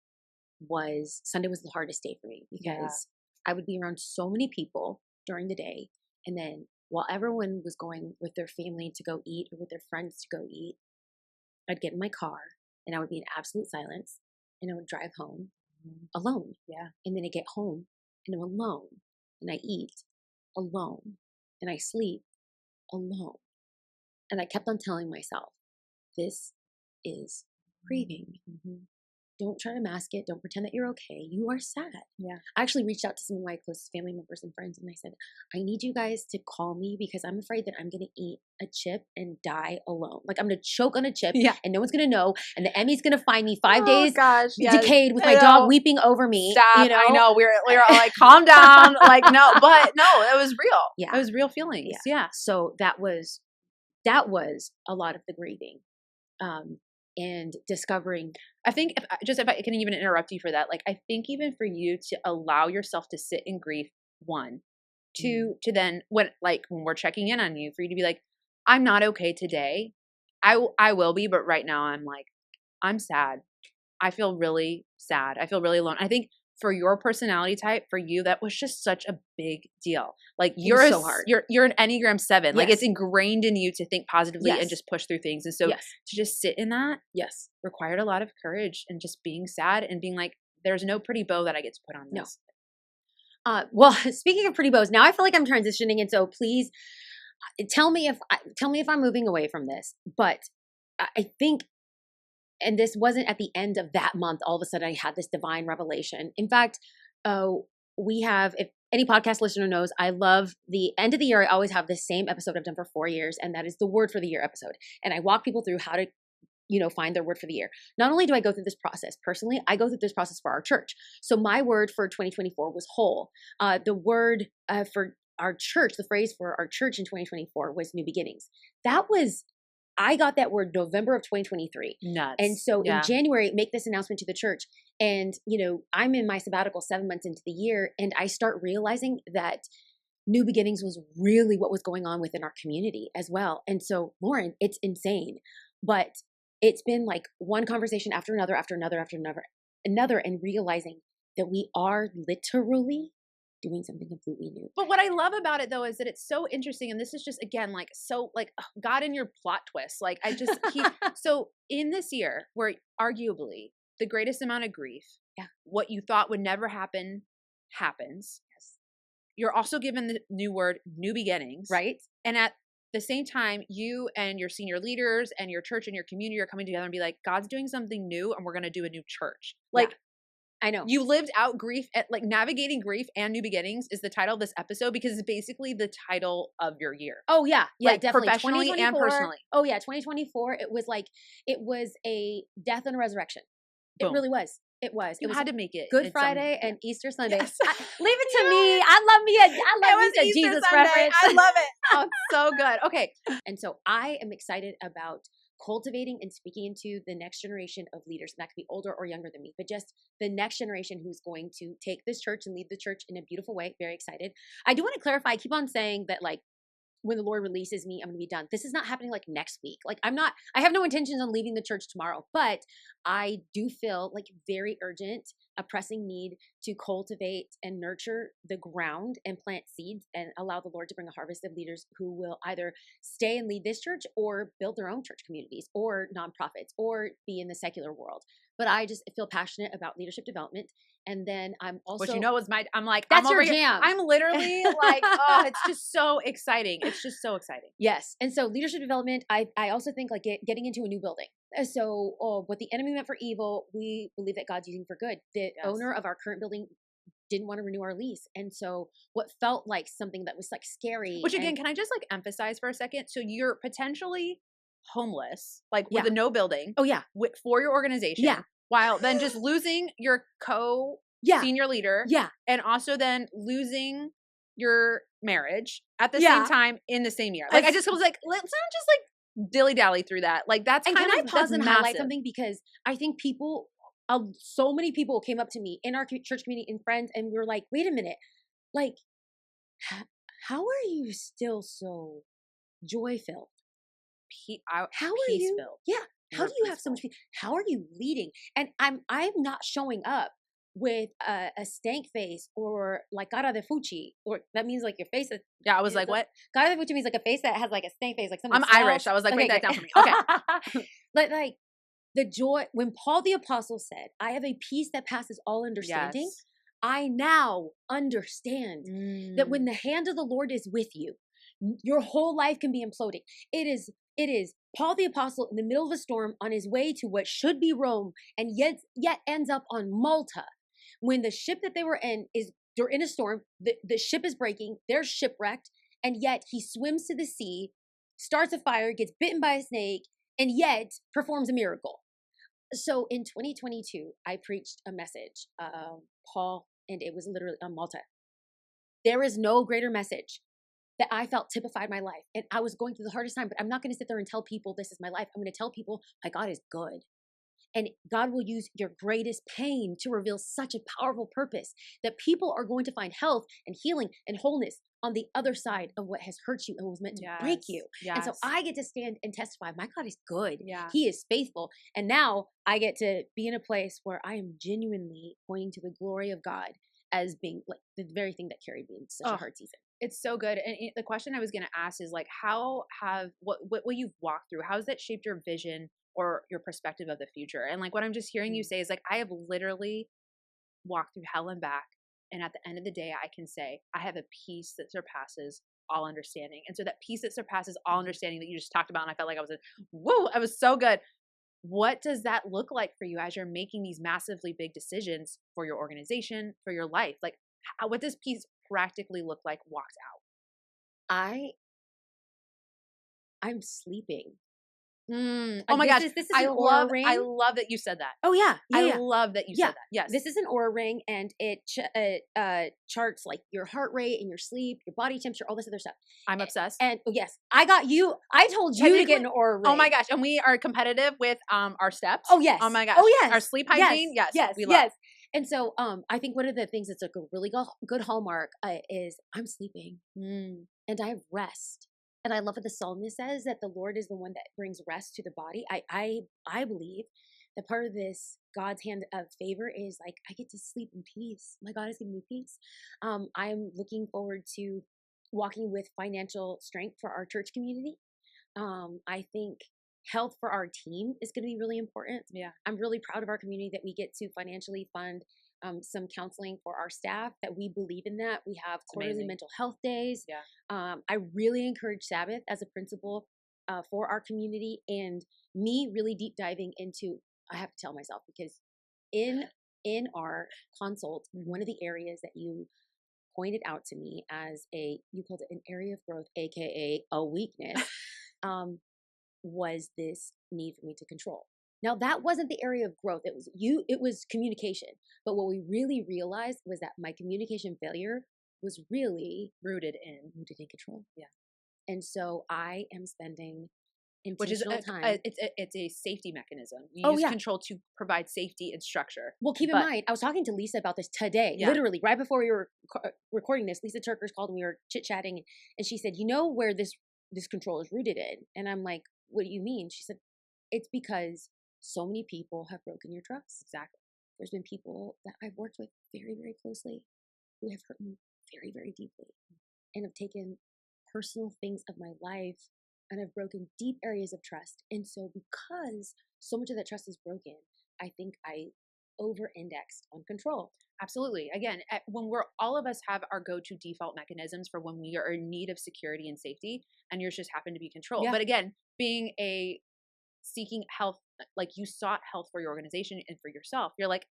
B: Sunday was the hardest day for me because I would be around so many people during the day. And then while everyone was going with their family to go eat or with their friends to go eat, I'd get in my car and I would be in absolute silence and I would drive home alone. Yeah. And then I get home and I'm alone and I eat alone and I sleep alone. And I kept on telling myself, this is grieving. Mm-hmm. Don't try to mask it. Don't pretend that you're okay. You are sad. Yeah. I actually reached out to some of my closest family members and friends and I said, I need you guys to call me because I'm afraid that I'm going to eat a chip and die alone. Like I'm going to choke on a chip and no one's going to know. And the Emmy's going to find me 5 days decayed with my dog weeping over me.
C: Stop. You know? I know. We were like, calm down. Like, no, but no, it was real. Yeah. It was real feelings. Yeah.
B: So that was a lot of the grieving. And discovering,
C: I think if I can even interrupt you for that, like I think even for you to allow yourself to sit in grief, one, to then when we're checking in on you, for you to be like, I'm not okay today. I will be, but right now I'm sad. I feel really sad. I feel really alone. I think for your personality type, for you, that was just such a big deal. Like
B: was so hard.
C: You're an Enneagram 7. Like
B: Yes.
C: it's ingrained in you to think positively
B: Yes.
C: and just push through things. And so
B: Yes.
C: to just sit in that
B: Yes.
C: required a lot of courage and just being sad and being like, there's no pretty bow that I get to put on
B: No.
C: this.
B: Well, speaking of pretty bows, now I feel like I'm transitioning, and so please tell me if I'm moving away from this. But I think, and this wasn't at the end of that month, all of a sudden I had this divine revelation. In fact, we have, if any podcast listener knows, I love the end of the year. I always have the same episode I've done for 4 years, and that is the word for the year episode. And I walk people through how to, find their word for the year. Not only do I go through this process personally, I go through this process for our church. So my word for 2024 was whole. The word for our church, the phrase for our church in 2024 was new beginnings. I got that word November of 2023.
C: Nuts.
B: And so
C: Yeah.
B: in January, make this announcement to the church. And, I'm in my sabbatical 7 months into the year, and I start realizing that new beginnings was really what was going on within our community as well. And so, Lauren, it's insane. But it's been like one conversation after another, and realizing that we are literally doing something completely new.
C: But what I love about it though is that it's so interesting, and this is just again like so like God in your plot twist. Like I just so in this year where arguably the greatest amount of grief, what you thought would never happen happens.
B: Yes.
C: You're also given the new word, new beginnings,
B: Right?
C: And at the same time, you and your senior leaders and your church and your community are coming together and be like, God's doing something new, and we're going to do a new church. Like.
B: Yeah. I know.
C: You lived out grief at like navigating grief and new beginnings is the title of this episode, because it's basically the title of your year.
B: Oh yeah. Yeah,
C: like,
B: definitely.
C: professionally and personally.
B: Oh yeah. 2024. It was a death and a resurrection.
C: Boom.
B: It really was. It was.
C: You
B: it was
C: had to make it.
B: Good Friday and Easter Sunday.
C: Yes.
B: Leave it to me. I love me a
C: Easter
B: Jesus
C: Sunday.
B: reference.
C: I love it. Oh, it's so good. Okay.
B: And so I am excited about cultivating and speaking into the next generation of leaders. And that could be older or younger than me, but just the next generation who's going to take this church and lead the church in a beautiful way. Very excited. I do want to clarify. I keep on saying that like when the Lord releases me, I'm going to be done. This is not happening like next week. Like I have no intentions on leaving the church tomorrow, but I do feel like very urgent, a pressing need to cultivate and nurture the ground and plant seeds and allow the Lord to bring a harvest of leaders who will either stay and lead this church or build their own church communities or nonprofits or be in the secular world. But I just feel passionate about leadership development. And then I'm also,
C: Which is I'm like,
B: that's
C: I'm
B: your
C: over here.
B: jam.
C: I'm literally like, oh, it's just so exciting. It's just so exciting.
B: Yes. And so leadership development, I also think like getting into a new building. So what the enemy meant for evil, we believe that God's using for good. The owner of our current building didn't want to renew our lease. And so what felt like something that was like scary.
C: Which again, can I just like emphasize for a second? So you're potentially homeless, like with a no building.
B: Oh yeah.
C: For your organization.
B: Yeah.
C: While then just losing your senior leader.
B: Yeah.
C: And also then losing your marriage at the same time in the same year. Like I just was like, let's not just like dilly dally through that. Like that's
B: and
C: kind
B: can
C: of
B: I pause and highlight
C: massive.
B: something, because I think people, so many people came up to me in our church community and friends, and we were like, wait a minute, like, how are you still so joy filled? How are you?
C: Peace-filled.
B: Yeah. How do you have so much peace? How are you leading? And I'm not showing up with a stank face or like cara de fuchi, or that means like your face.
C: I was like, what?
B: Cara de fuchi means like a face that has like a stank face, like something.
C: I'm Irish. I was like, write that down for me. Okay.
B: But like the joy, when Paul the Apostle said, I have a peace that passes all understanding.
C: Yes.
B: I now understand that when the hand of the Lord is with you, your whole life can be imploding. It is Paul the Apostle in the middle of a storm on his way to what should be Rome, and yet ends up on Malta. When the ship that they were in they're in a storm, the ship is breaking, they're shipwrecked, and yet he swims to the sea, starts a fire, gets bitten by a snake, and yet performs a miracle. So in 2022, I preached a message, Paul, and it was literally on Malta. There is no greater message that I felt typified my life. And I was going through the hardest time, but I'm not going to sit there and tell people this is my life. I'm going to tell people my God is good. And God will use your greatest pain to reveal such a powerful purpose that people are going to find health and healing and wholeness on the other side of what has hurt you and was meant to break you. And so I get to stand and testify, my God is good.
C: Yeah.
B: He is faithful. And now I get to be in a place where I am genuinely pointing to the glory of God as being like the very thing that carried me in such a hard season.
C: It's so good. And the question I was going to ask is like, what you've walked through, how has that shaped your vision or your perspective of the future? And like what I'm just hearing you say is like, I have literally walked through hell and back. And at the end of the day, I can say I have a peace that surpasses all understanding. And so that peace that surpasses all understanding that you just talked about, and I felt like I was so good. What does that look like for you as you're making these massively big decisions for your organization, for your life? Like, what does peace practically look like walked out?
B: I'm sleeping.
C: Oh my gosh.
B: This is an aura ring.
C: I love that you said that.
B: Oh yeah.
C: I love that you said that. Yes.
B: This is an aura ring, and it charts like your heart rate and your sleep, your body temperature, all this other stuff.
C: I'm obsessed.
B: And oh yes, I told you to get an aura ring.
C: Oh my gosh. And we are competitive with our steps.
B: Oh yes.
C: Oh my gosh.
B: Oh yes.
C: Our sleep hygiene.
B: Yes. Yes. And so I think one of the things that's a really good hallmark is I'm sleeping and I have rest. And I love what the psalmist says, that the Lord is the one that brings rest to the body. I believe that part of this God's hand of favor is like I get to sleep in peace. My God is giving me peace. I'm looking forward to walking with financial strength for our church community. I think health for our team is going to be really important.
C: Yeah, I'm
B: really proud of our community that we get to financially fund some counseling for our staff, that we believe in that. We have quarterly mental health days.
C: Yeah.
B: I really encourage Sabbath as a principle for our community, and me really deep diving into, I have to tell myself, because in our consult, one of the areas that you pointed out to me as you called it an area of growth, AKA a weakness, was this need for me to control. Now that wasn't the area of growth. It was communication. But what we really realized was that my communication failure was really rooted in control.
C: Yeah.
B: And so I am spending intentional time.
C: It's a safety mechanism. You use control to provide safety and structure.
B: Well, keep in mind, I was talking to Lisa about this today, literally right before we were recording this. Lisa Turkers called and we were chit-chatting, and she said, you know where this control is rooted in? And I'm like, what do you mean? She said, it's because so many people have broken your trust.
C: Exactly.
B: There's been people that I've worked with very, very closely who have hurt me very, very deeply and have taken personal things of my life and have broken deep areas of trust. And so because so much of that trust is broken, I think I over-indexed on control.
C: Absolutely. Again, when all of us have our go-to default mechanisms for when we are in need of security and safety, and yours just happen to be control. Yeah. But again, being seeking health, like you sought health for your organization and for yourself. You're like,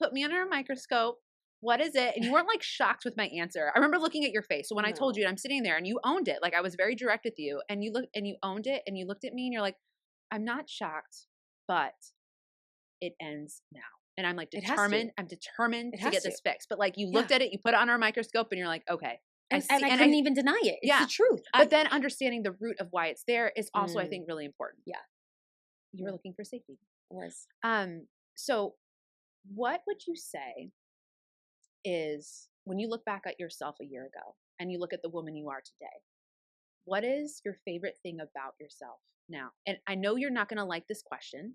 C: put me under a microscope. What is it? And you weren't like shocked with my answer. I remember looking at your face. So when I told you, and I'm sitting there and you owned it, like I was very direct with you, and you owned it, and you looked at me and you're like, I'm not shocked, but it ends now. And I'm like determined. I'm determined to get this fixed. But like you looked at it, you put it under a microscope, and you're like, okay.
B: And I couldn't even deny it. It's the truth.
C: But then understanding the root of why it's there is also, I think, really important.
B: Yeah.
C: You were looking for safety.
B: I was.
C: So what would you say is, when you look back at yourself a year ago and you look at the woman you are today, what is your favorite thing about yourself now? And I know you're not going to like this question.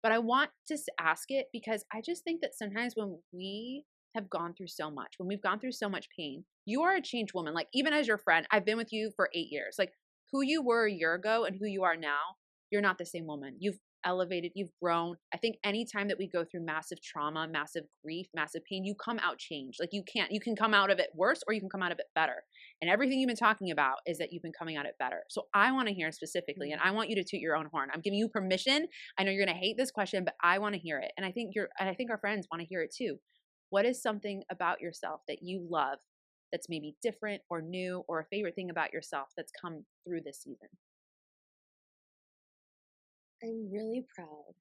C: But I want to ask it because I just think that sometimes when we have gone through so much, when we've gone through so much pain, you are a changed woman. Like even as your friend, I've been with you for 8 years. Like who you were a year ago and who you are now, you're not the same woman. You've elevated, you've grown. I think anytime that we go through massive trauma, massive grief, massive pain, you come out changed. Like you can come out of it worse or you can come out of it better. And everything you've been talking about is that you've been coming out of it better. So I want to hear specifically, and I want you to toot your own horn. I'm giving you permission. I know you're going to hate this question, but I want to hear it. And I think our friends want to hear it too. What is something about yourself that you love that's maybe different or new, or a favorite thing about yourself that's come through this season?
B: I'm really proud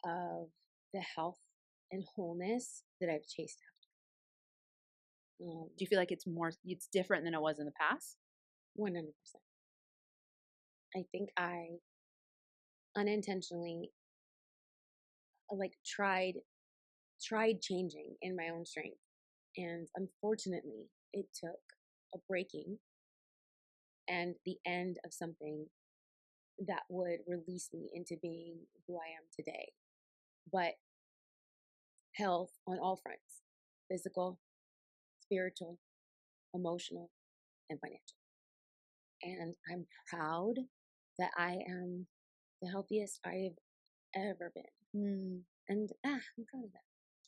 B: of the health and wholeness that I've chased after.
C: Do you feel like it's different than it was in the past?
B: 100%. I think unintentionally like tried changing in my own strength. And unfortunately, it took a breaking and the end of something that would release me into being who I am today. But health on all fronts, physical, spiritual, emotional, and financial. And I'm proud that I am the healthiest I've ever been. And I'm proud of that.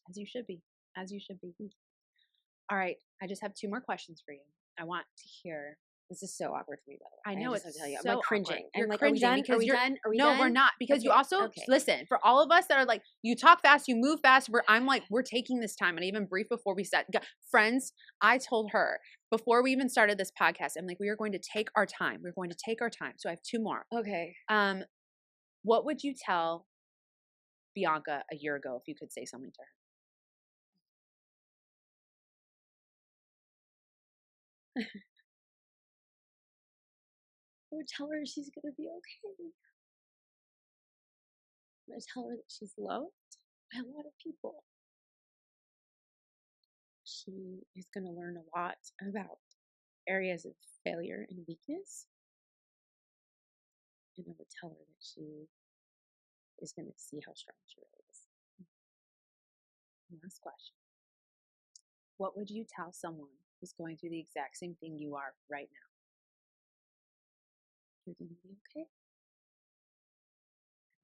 C: As you should be. As you should be. All right. I just have 2 more questions for you. I want to hear.
B: This is so awkward for me, by the way.
C: I know,
B: just
C: it's
B: have to tell you,
C: so
B: I'm like cringing.
C: awkward. You're
B: I'm like,
C: cringing
B: are we
C: because
B: done? Are we
C: no,
B: done?
C: we're not. Because you
B: Okay,
C: also,
B: okay.
C: listen, for all of us that are like, you talk fast, you move fast, I'm like, we're taking this time. And I even briefed before we sat. Friends, I told her before we even started this podcast, I'm like, we are going to take our time. We're going to take our time. So I have 2 more.
B: Okay.
C: What would you tell Bianca a year ago if you could say something to her?
B: I would tell her she's going to be okay. I'm going to tell her that she's loved by a lot of people. She is going to learn a lot about areas of failure and weakness. And I would tell her that she is going to see how strong she really is.
C: Last question. What would you tell someone who's going through the exact same thing you are right now?
B: You're going to be okay.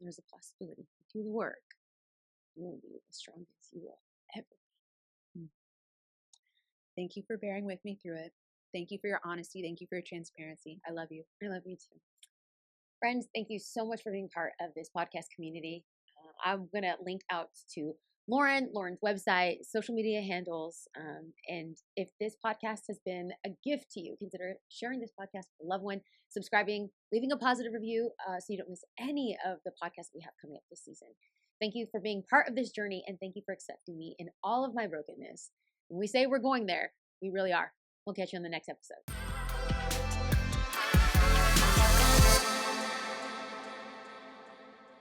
B: There's a possibility. If you do the work, you will be the strongest you will ever be.
C: Thank you for bearing with me through it. Thank you for your honesty. Thank you for your transparency. I love you.
B: I love you too. Friends, thank you so much for being part of this podcast community. I'm going to link out to Lauren's website, social media handles. And if this podcast has been a gift to you, consider sharing this podcast with a loved one, subscribing, leaving a positive review so you don't miss any of the podcasts we have coming up this season. Thank you for being part of this journey, and thank you for accepting me in all of my brokenness. When we say we're going there, we really are. We'll catch you on the next episode.